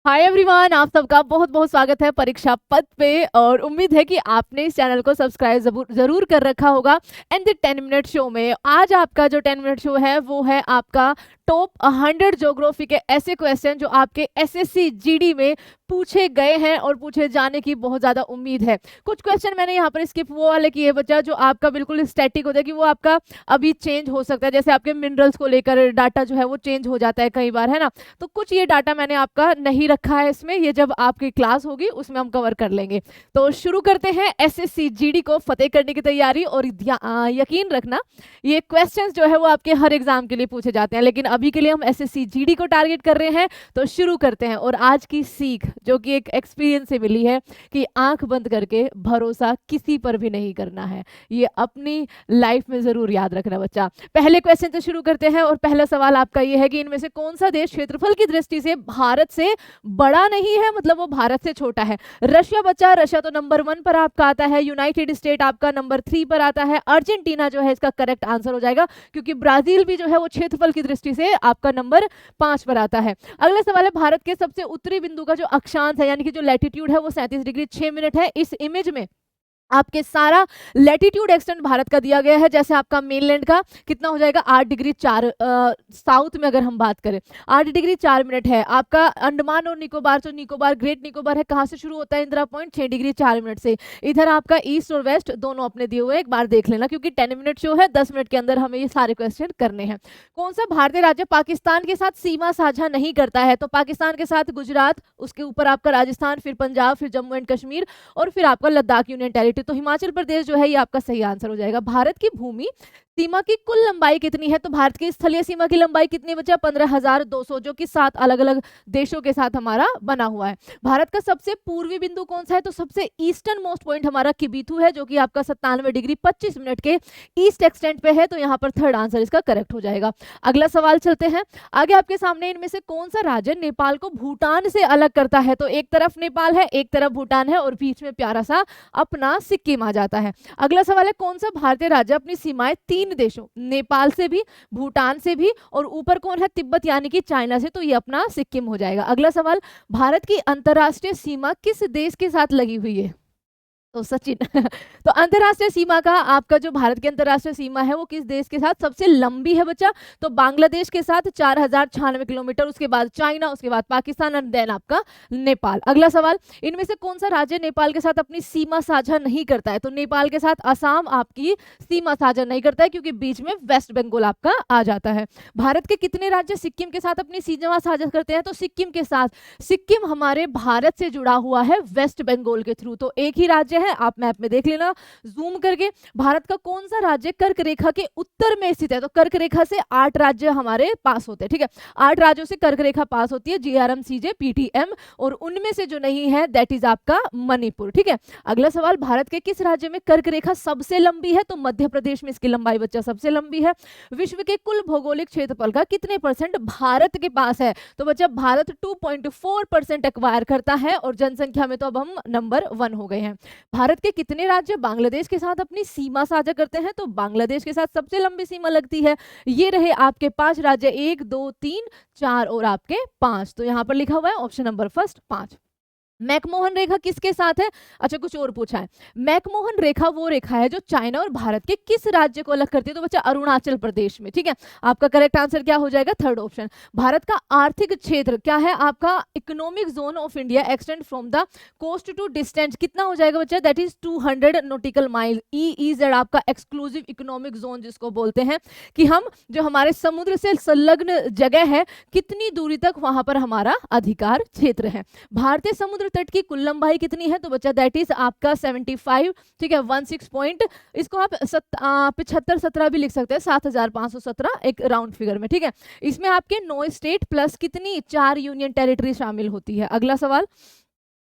Hi everyone, आप सबका बहुत बहुत स्वागत है परीक्षा पथ पे। और उम्मीद है कि आपने इस चैनल को सब्सक्राइब जरूर कर रखा होगा। एंड द 10 मिनट शो में आज आपका जो 10 मिनट शो है वो है आपका टॉप 100 ज्योग्राफी के ऐसे क्वेश्चन जो आपके एसएससी जीडी में पूछे गए हैं और पूछे जाने की बहुत ज्यादा उम्मीद है। कुछ क्वेश्चन मैंने यहाँ पर स्किप वो वाले किए बच्चा जो आपका बिल्कुल स्टैटिक होता है कि वो आपका अभी चेंज हो सकता है, जैसे आपके मिनरल्स को लेकर डाटा जो है वो चेंज हो जाता है कई बार, है ना। तो कुछ ये डाटा मैंने आपका नहीं रखा है इसमें, ये जब आपकी क्लास होगी उसमें हम कवर कर लेंगे। तो शुरू करते हैं एसएससी जीडी को फतेह करने की तैयारी। और यकीन रखना ये क्वेश्चंस जो है वो आपके हर एग्जाम के लिए पूछे जाते हैं, लेकिन अभी के लिए हम एसएससी जीडी को टारगेट कर रहे हैं। तो शुरू करते हैं। और आज की सीख जो कि एक एक्सपीरियंस से मिली है कि आंख बंद करके भरोसा किसी पर भी नहीं करना है, ये अपनी लाइफ में जरूर याद रखना बच्चा। पहले क्वेश्चन से शुरू करते हैं और पहला सवाल आपका ये है कि इनमें से कौन सा देश क्षेत्रफल की दृष्टि से भारत से बड़ा नहीं है, मतलब वो भारत से छोटा है। रशिया बच्चा, रशिया तो नंबर 1 पर आपका आता है। यूनाइटेड स्टेट आपका नंबर 3 पर आता है। अर्जेंटीना जो है इसका करेक्ट आंसर हो जाएगा, क्योंकि ब्राजील भी जो है वो क्षेत्रफल की दृष्टि से आपका नंबर 5 पर आता है। अगला सवाल है भारत के सबसे उत्तरी बिंदु का जो अक्षांश है यानी कि जो लैटिट्यूड है वो 37 डिग्री 6 मिनट है। इस इमेज में आपके सारा लैटिट्यूड एक्सटेंट भारत का दिया गया है। जैसे आपका मेनलैंड का कितना हो जाएगा 8 डिग्री 4, साउथ में अगर हम बात करें 8 डिग्री 4 मिनट है। आपका अंडमान और निकोबार, जो निकोबार ग्रेट निकोबार है, कहाँ से शुरू होता है इंदिरा पॉइंट 6 डिग्री 4 मिनट से। इधर आपका ईस्ट और वेस्ट दोनों अपने दिए हुए, एक बार देख लेना, क्योंकि 10 मिनट शो है, 10 मिनट के अंदर हमें ये सारे क्वेश्चन करने हैं। कौन सा भारतीय राज्य पाकिस्तान के साथ सीमा साझा नहीं करता है? तो पाकिस्तान के साथ गुजरात, उसके ऊपर आपका राजस्थान, फिर पंजाब, फिर जम्मू एंड कश्मीर और फिर आपका लद्दाख यूनियन टेरिटरी। तो हिमाचल प्रदेश जो है ये आपका सही आंसर हो जाएगा। भारत की भूमि सीमा की कुल लंबाई कितनी है? तो भारत की स्थलीय सीमा की लंबाई कितनी बचा? 15,200, जो कि 7 अलग अलग देशों के साथ हमारा बना हुआ है। भारत का सबसे पूर्वी बिंदु कौन सा है? तो सबसे ईस्टर्न मोस्ट पॉइंट हमारा किबिथु है, जो कि आपका 97 डिग्री 25 मिनट के ईस्ट एक्सटेंट पे है। तो यहाँ पर थर्ड आंसर इसका करेक्ट हो जाएगा। अगला सवाल चलते हैं आगे। आपके सामने इनमें से कौन सा राज्य नेपाल को भूटान से अलग करता है? तो एक तरफ नेपाल है, एक तरफ भूटान है और बीच में प्यारा सा अपना सिक्किम आ जाता है। अगला सवाल है कौन सा भारतीय राज्य अपनी सीमाएं 3 देशों, नेपाल से भी, भूटान से भी और ऊपर कौन है तिब्बत यानी कि चाइना से, तो ये अपना सिक्किम हो जाएगा। अगला सवाल, भारत की अंतरराष्ट्रीय सीमा किस देश के साथ लगी हुई है? तो सचिन तो अंतरराष्ट्रीय सीमा का आपका जो भारत की अंतरराष्ट्रीय सीमा है वो किस देश के साथ सबसे लंबी है बच्चा? तो बांग्लादेश के साथ 4096 किलोमीटर, उसके बाद चाइना, उसके बाद पाकिस्तान एंड देन आपका नेपाल। अगला सवाल, इनमें से कौन सा राज्य नेपाल के साथ अपनी सीमा साझा नहीं करता है? तो नेपाल के साथ असम आपकी सीमा साझा नहीं करता है, क्योंकि बीच में वेस्ट बंगाल आपका आ जाता है। भारत के कितने राज्य सिक्किम के साथ अपनी सीमा साझा करते हैं? तो सिक्किम के साथ, सिक्किम हमारे भारत से जुड़ा हुआ है वेस्ट बंगाल के थ्रू, तो एक ही राज्य है, आप मैप में देख लेना जूम करके। भारत का कौन सा राज्य कर्क रेखा के उत्तर में स्थित है? तो कर्क रेखा से 8 राज्य हमारे पास होते हैं, ठीक है। 8 राज्यों से कर्क रेखा पास होती है, जीआरएम, सीजे, पीटीएम, और उनमें से जो नहीं है दैट इज आपका मणिपुर, ठीक है। अगला सवाल, भारत के किस राज्य में कर्क रेखा सबसे लंबी है? तो मध्य प्रदेश में इसकी लंबाई बच्चा सबसे लंबी है। विश्व के कुल भौगोलिक क्षेत्रफल का कितने परसेंट भारत के पास है? तो बच्चा भारत 2.4% एक्वायर करता है और जनसंख्या में तो अब हम नंबर 1 हो गए हैं। भारत के कितने राज्य बांग्लादेश के साथ अपनी सीमा साझा करते हैं? तो बांग्लादेश के साथ सबसे लंबी सीमा लगती है। ये रहे आपके 5 राज्य, 1 2 3 4 और आपके 5। तो यहाँ पर लिखा हुआ है ऑप्शन नंबर फर्स्ट 5। मैकमोहन रेखा किसके साथ है? अच्छा, कुछ और पूछा है। मैकमोहन रेखा वो रेखा है जो चाइना और भारत के किस राज्य को अलग करती है? तो बच्चा अरुणाचल प्रदेश में, ठीक है। आपका करेक्ट आंसर क्या हो जाएगा? Third option. भारत का आर्थिक क्षेत्र क्या है? आपका economic zone of India extend from the coast to distance कितना हो जाएगा बच्चा? That is 200 nautical mile. EEZ आपका एक्सक्लूसिव इकोनॉमिक जोन जिसको बोलते हैं, कि हम जो हमारे समुद्र से संलग्न जगह है कितनी दूरी तक वहां पर हमारा अधिकार क्षेत्र है। भारतीय समुद्र तट की कुल लंबाई कितनी है? तो बच्चा दैट इज आपका 75, ठीक है, 16 पॉइंट, इसको आप 75-17 भी लिख सकते हैं, 7517 एक राउंड फिगर में, ठीक है। इसमें आपके 9 स्टेट प्लस कितनी 4 यूनियन टेरिटरी शामिल होती है। अगला सवाल,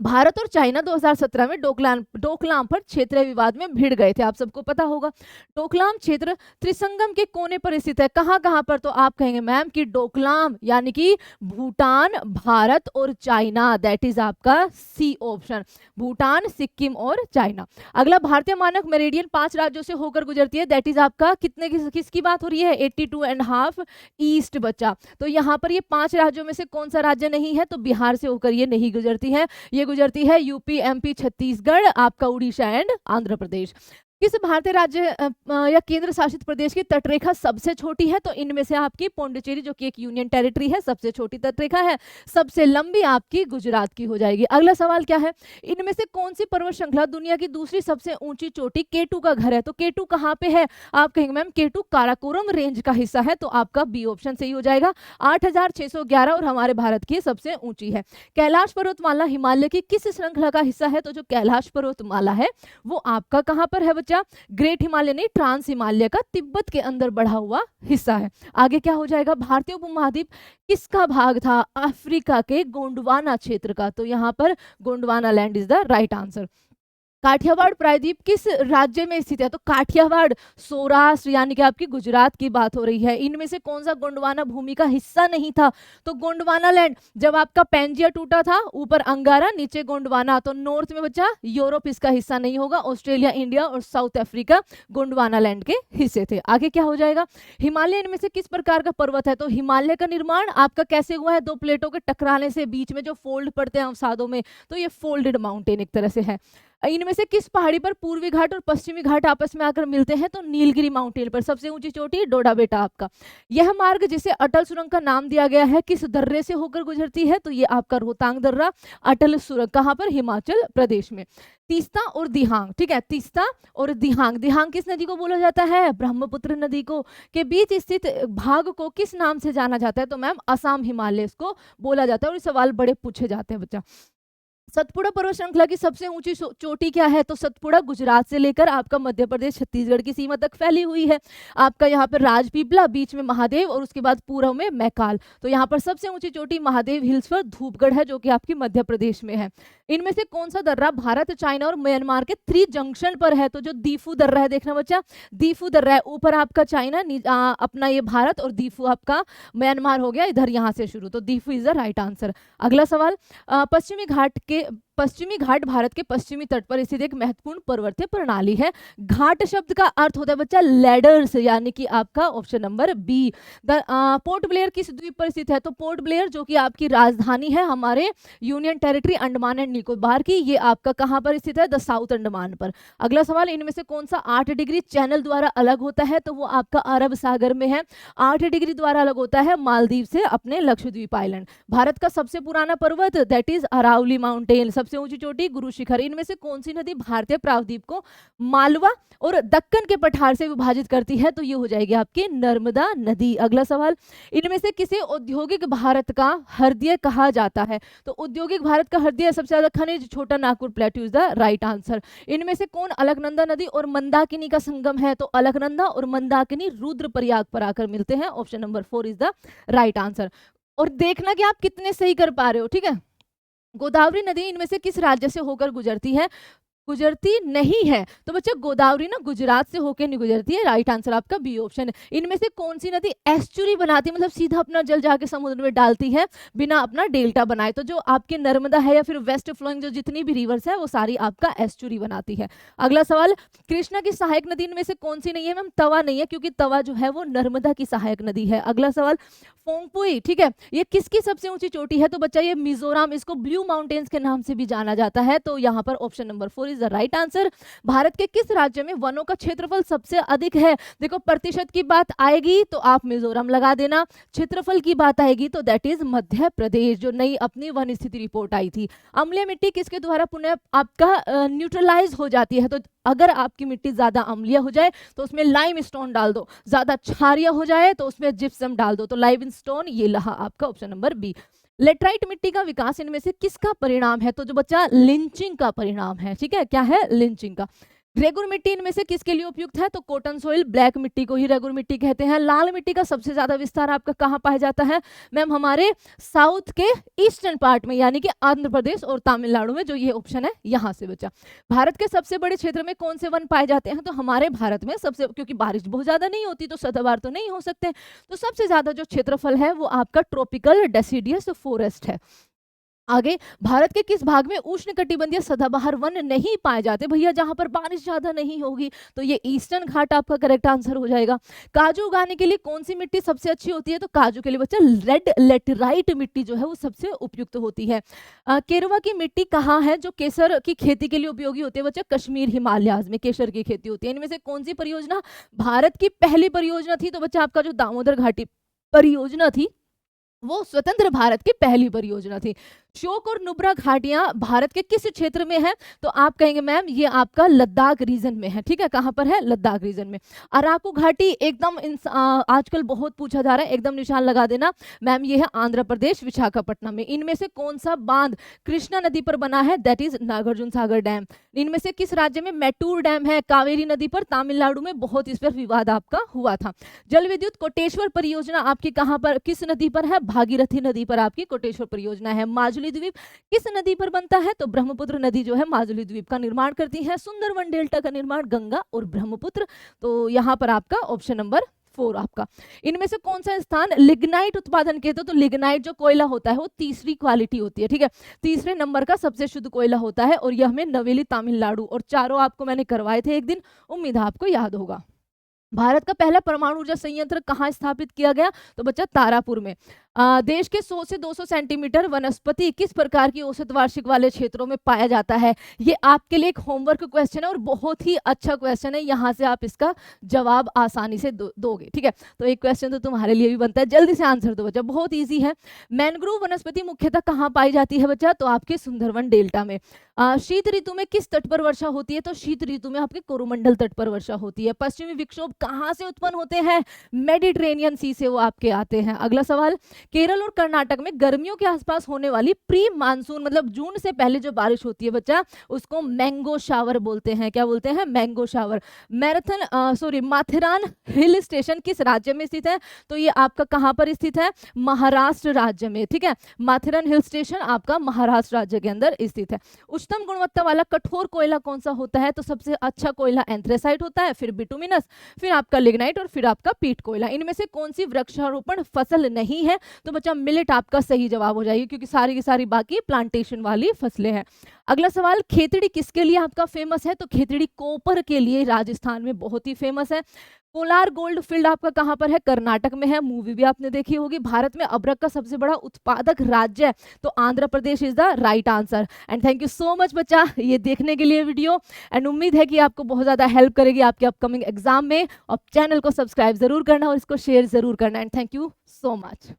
भारत और चाइना 2017 में डोकलाम पर क्षेत्रीय विवाद में भिड़ गए थे, आप सबको पता होगा। डोकलाम क्षेत्र त्रिसंगम के कोने पर स्थित है। कहाँ कहाँ पर? तो आप कहेंगे मैम कि डोकलाम यानी कि भूटान, भारत और चाइना, दैट इज आपका सी ऑप्शन, भूटान, सिक्किम और चाइना। अगला, भारतीय मानक मेरिडियन 5 राज्यों से होकर गुजरती है, दैट इज आपका कितने किसकी बात हो रही है? 82.5 ईस्ट बचा। तो यहाँ पर ये 5 राज्यों में से कौन सा राज्य नहीं है? तो बिहार से होकर ये नहीं गुजरती है, ये गुजरती है यूपी, एमपी, छत्तीसगढ़, आपका उड़ीसा एंड आंध्र प्रदेश। किस भारतीय राज्य या केंद्र शासित प्रदेश की तटरेखा सबसे छोटी है? तो इनमें से आपकी पौंडीचेरी, जो कि एक यूनियन टेरिटरी है, सबसे छोटी तटरेखा है। सबसे लंबी आपकी गुजरात की हो जाएगी। अगला सवाल क्या है? इनमें से कौन सी पर्वत श्रृंखला दुनिया की दूसरी सबसे ऊंची चोटी केटू का घर है? तो केटू कहाँ पे है? आप कहेंगे मैम केटू काराकोरम रेंज का हिस्सा है, तो आपका बी ऑप्शन सही हो जाएगा। 8,611 और हमारे भारत की सबसे ऊंची है। कैलाश पर्वतमाला हिमालय की किस श्रृंखला का हिस्सा है? तो जो कैलाश पर्वतमाला है वो आपका कहाँ पर है बच्चा? ग्रेट हिमालय नहीं, ट्रांस हिमालय का तिब्बत के अंदर बढ़ा हुआ हिस्सा है। आगे क्या हो जाएगा? भारतीय उपमहाद्वीप किसका भाग था? अफ्रीका के गोंडवाना क्षेत्र का। तो यहाँ पर Gondwana land is the right answer. Kathiawar प्रायद्वीप किस राज्य में स्थित है? तो काठियावाड़ सौराष्ट्र यानी कि आपकी गुजरात की बात हो रही है। इनमें से कौन सा गोंडवाना भूमि का हिस्सा नहीं था? तो गोंडवाना लैंड, जब आपका पेंजिया टूटा था, ऊपर अंगारा, नीचे गोंडवाना, तो नॉर्थ में बच्चा यूरोप इसका हिस्सा नहीं होगा। ऑस्ट्रेलिया, इंडिया और साउथ अफ्रीका गोंडवाना लैंड के हिस्से थे। आगे क्या हो जाएगा? हिमालय इनमें से किस प्रकार का पर्वत है? तो हिमालय का निर्माण आपका कैसे हुआ है? दो प्लेटों के टकराने से बीच में जो फोल्ड पड़ते हैं अवसादों में, तो ये फोल्डेड माउंटेन एक तरह से है। इनमें से किस पहाड़ी पर पूर्वी घाट और पश्चिमी घाट आपस में आकर मिलते हैं? तो नीलगिरी माउंटेन पर। सबसे ऊंची चोटी डोडा बेटा आपका। यह मार्ग जिसे अटल सुरंग का नाम दिया गया है किस दर्रे से होकर गुजरती है? तो ये आपका रोहतांग दर्रा, अटल सुरंग कहाँ पर? हिमाचल प्रदेश में। तीस्ता और दिहांग, ठीक है, तीस्ता और दिहांग, दिहांग किस नदी को बोला जाता है? ब्रह्मपुत्र नदी को। के बीच स्थित भाग को किस नाम से जाना जाता है? तो मैम असम हिमालय को बोला जाता है, और ये सवाल बड़े पूछे जाते हैं बच्चा। सतपुड़ा पर्वत श्रृंखला की सबसे ऊंची चोटी क्या है? तो सतपुड़ा गुजरात से लेकर आपका मध्य प्रदेश, छत्तीसगढ़ की सीमा तक फैली हुई है। आपका यहाँ पर राजपीपला, बीच में महादेव और उसके बाद पूर्व में मैकाल। तो यहाँ पर सबसे ऊंची चोटी महादेव हिल्स पर धूपगढ़ है, जो कि आपकी मध्य प्रदेश में है। इनमें से कौन सा दर्रा भारत, चाइना और म्यांमार के 3 जंक्शन पर है? तो जो दीफू दर्रा है, देखना बच्चा, दीफू दर्रा है, ऊपर आपका चाइना, अपना ये भारत, और दीफू आपका म्यांमार हो गया इधर, यहाँ से शुरू। तो Diphu is the right answer. अगला सवाल, पश्चिमी घाट भारत के पश्चिमी तट पर स्थित एक महत्वपूर्ण पर्वतीय प्रणाली है। घाट शब्द का अर्थ होता है बच्चा लैडर्स, यानी कि आपका option number B. Port Blair किस द्वीप पर स्थित है? तो पोर्ट ब्लेयर, जो कि आपकी राजधानी है हमारे union territory Andaman and Nicobar की, ये आपका कहाँ पर स्थित है? द साउथ अंडमान पर। अगला सवाल, इनमें से कौन सा 8 डिग्री चैनल द्वारा अलग होता है? तो वो आपका अरब सागर में है। 8 डिग्री द्वारा अलग होता है मालदीव से अपने लक्षद्वीप आइलैंड। भारत का सबसे पुराना पर्वत, दैट इज अरावली माउंटेन। सबसे ऊंची चोटी गुरु शिखर। इनमें से कौन सी नदी भारतीय प्रायद्वीप को मालवा और दक्कन के पठार से विभाजित करती है? तो ये हो जाएगी आपकी नर्मदा नदी। अगला सवाल, इनमें से किसे औद्योगिक भारत का हृदय कहा जाता है? तो औद्योगिक भारत का हृदय सबसे ज्यादा खनिज, छोटा Nagpur प्लेटू is the right answer. इनमें से कौन अलकनंदा नदी और मंदाकिनी का संगम है? तो अलकनंदा और मंदाकिनी रुद्रप्रयाग पर आकर मिलते हैं। Option number 4 is the right answer. और देखना कि आप कितने सही कर पा रहे हो, ठीक है। गोदावरी नदी इनमें से किस राज्य से होकर गुजरती है? गुजरती नहीं है। तो बच्चा गोदावरी ना गुजरात से होकर नहीं गुजरती है, राइट आंसर आपका बी ऑप्शन है। इनमें से कौन सी नदी एस्चुरी बनाती है, मतलब सीधा अपना जल जाके समुद्र में डालती है बिना अपना डेल्टा बनाए? तो जो आपके नर्मदा है या फिर वेस्ट फ्लोइंग जो जितनी भी रिवर्स है वो सारी आपका एस्चुरी बनाती है। अगला सवाल, कृष्णा की सहायक नदी इनमें से कौन सी नहीं है? मैम तवा नहीं है, क्योंकि तवा जो है वो नर्मदा की सहायक नदी है। अगला सवाल, फोंगपुई, ठीक है, ये किसकी सबसे ऊंची चोटी है? तो बच्चा ये मिजोरम, इसको ब्लू माउंटेन्स के नाम से भी जाना जाता है। तो यहाँ पर option number 4 is the right answer. Bharat के किस राज्य में वनों का क्षेत्रफल सबसे अधिक है? देखो प्रतिशत की बात आएगी तो आप मिजोरम लगा देना, क्षेत्रफल की बात आएगी तो दैट इज मध्य प्रदेश, जो नई अपनी वन स्थिति रिपोर्ट आई थी। अम्लीय मिट्टी किसके द्वारा पुनः आपका न्यूट्रलाइज हो जाती है? तो अगर आपकी मिट्टी ज्यादा अम्लीय हो जाए तो उसमें लाइम स्टोन डाल दो, ज्यादा क्षारीय हो जाए तो उसमें जिप्सम डाल दो। तो लाइम स्टोन ये रहा आपका ऑप्शन नंबर बी। लेटराइट मिट्टी का विकास इनमें से किसका परिणाम है? तो जो बच्चा लिंचिंग का परिणाम है, ठीक है, क्या है? लिंचिंग का। रेगुर मिट्टी इनमें से किसके लिए उपयुक्त है? तो कॉटन सोइल, ब्लैक मिट्टी को ही रेगुर मिट्टी कहते हैं। लाल मिट्टी का सबसे ज्यादा विस्तार आपका कहाँ पाया जाता है? मैम हमारे साउथ के ईस्टर्न पार्ट में, यानी कि आंध्र प्रदेश और तमिलनाडु में, जो ये ऑप्शन है यहाँ से बचा। भारत के सबसे बड़े क्षेत्र में कौन से वन पाए जाते हैं? तो हमारे भारत में सबसे, क्योंकि बारिश बहुत ज्यादा नहीं होती तो सदाबहार तो नहीं हो सकते, तो सबसे ज्यादा जो क्षेत्रफल है वो आपका ट्रॉपिकल डेसिडियस फॉरेस्ट है। आगे, भारत के किस भाग में उष्णकटिबंधीय सदाबहार वन नहीं पाए जाते? भैया जहां पर बारिश ज्यादा नहीं होगी, तो ये ईस्टर्न घाट आपका करेक्ट आंसर हो जाएगा। काजू उगाने के लिए कौन सी मिट्टी सबसे अच्छी होती है? तो काजू के लिए बच्चा रेड लेटेराइट मिट्टी जो है वो सबसे उपयुक्त होती है। केरवा की मिट्टी कहाँ है जो केसर की खेती के लिए उपयोगी होती है? बच्चा कश्मीर हिमालयाज में केसर की खेती होती है। इनमें से कौन सी परियोजना भारत की पहली परियोजना थी? तो बच्चा आपका जो दामोदर घाटी परियोजना थी वो स्वतंत्र भारत की पहली परियोजना थी। शोक और नुब्रा घाटियां भारत के किस क्षेत्र में है? तो आप कहेंगे मैम ये आपका लद्दाख रीजन में है। ठीक है, कहां पर है? लद्दाख रीजन में। अराकू घाटी एकदम आजकल बहुत पूछा जा रहा है, एकदम निशान लगा देना मैम, ये है आंध्र प्रदेश विशाखापट्टनम में। इनमें से कौन सा बांध कृष्णा नदी पर बना है? That is Nagarjuna Sagar dam. इनमें से किस राज्य में मैटूर डैम है? कावेरी नदी पर, तमिलनाडु में। बहुत इस पर विवाद आपका हुआ था। जल विद्युत कोटेश्वर परियोजना आपकी कहां पर, किस नदी पर है? भागीरथी नदी पर आपकी कोटेश्वर परियोजना है। माजुली द्वीप किस नदी पर बनता है? तो ब्रह्मपुत्र नदी जो है माजुली द्वीप का निर्माण करती है। सुंदरवन डेल्टा का निर्माण गंगा और ब्रह्मपुत्र। तो यहाँ पर आपका ऑप्शन नंबर 4 आपका। इनमें से कौन सा स्थान लिग्नाइट उत्पादन के? तो लिग्नाइट जो कोयला होता है वो तीसरी क्वालिटी होती है। ठीक है, तीसरे नंबर का सबसे शुद्ध कोयला होता है, और यह हमें नवेली तमिलनाडु, और चारों आपको मैंने करवाए थे एक दिन, उम्मीद है आपको याद होगा। भारत का पहला परमाणु ऊर्जा संयंत्र कहाँ स्थापित किया गया? तो बच्चा तारापुर में। देश के 100 से 200 सेंटीमीटर वनस्पति किस प्रकार की औसत वार्षिक वाले क्षेत्रों में पाया जाता है? ये आपके लिए एक होमवर्क क्वेश्चन है और बहुत ही अच्छा क्वेश्चन है, यहाँ से आप इसका जवाब आसानी से दोगे। ठीक है, तो एक क्वेश्चन तो तुम्हारे लिए भी बनता है, जल्दी से आंसर दो बच्चा, बहुत ईजी है। मैनग्रोव वनस्पति मुख्यतः कहाँ पाई जाती है बच्चा? तो आपके सुंदरवन डेल्टा में। शीत ऋतु में किस तट पर वर्षा होती है? तो शीत ऋतु में आपके कोरोमंडल तट पर वर्षा होती है। पश्चिमी विक्षोभ कहाँ से उत्पन्न होते हैं? मेडिटेरेनियन सी से वो आपके आते हैं। अगला सवाल, केरल और कर्नाटक में गर्मियों के आसपास होने वाली प्री मानसून, मतलब जून से पहले जो बारिश होती है बच्चा, उसको मैंगो शावर बोलते हैं। क्या बोलते हैं? Mango shower. Matheran hill station किस राज्य में स्थित है? तो ये आपका कहां पर स्थित है? महाराष्ट्र राज्य में। ठीक है, माथेरान हिल स्टेशन आपका महाराष्ट्र राज्य के अंदर स्थित है। उच्चतम गुणवत्ता वाला कठोर कोयला कौन सा होता है? तो सबसे अच्छा कोयला एंथ्रेसाइट होता है, फिर बिटुमिनस, फिर आपका लिग्नाइट, और फिर आपका पीट कोयला। इनमें से कौन सी वृक्षारोपण फसल नहीं है? तो बच्चा मिलेट आपका सही जवाब हो जाएगी, क्योंकि सारी की सारी बाकी प्लांटेशन वाली फसलें हैं। अगला सवाल, खेतड़ी किसके लिए आपका फेमस है? तो खेतड़ी कॉपर के लिए राजस्थान में बहुत ही फेमस है। पोलार गोल्ड फील्ड आपका कहां पर है? कर्नाटक में है, मूवी भी आपने देखी होगी। भारत में अबरक का सबसे बड़ा उत्पादक राज्य है, तो Andhra Pradesh is the right answer. And thank you so much बच्चा ये देखने के लिए वीडियो, एंड उम्मीद है कि आपको बहुत ज्यादा हेल्प करेगी आपके अपकमिंग एग्जाम में। और चैनल को सब्सक्राइब जरूर करना और इसको शेयर जरूर करना, and thank you so much.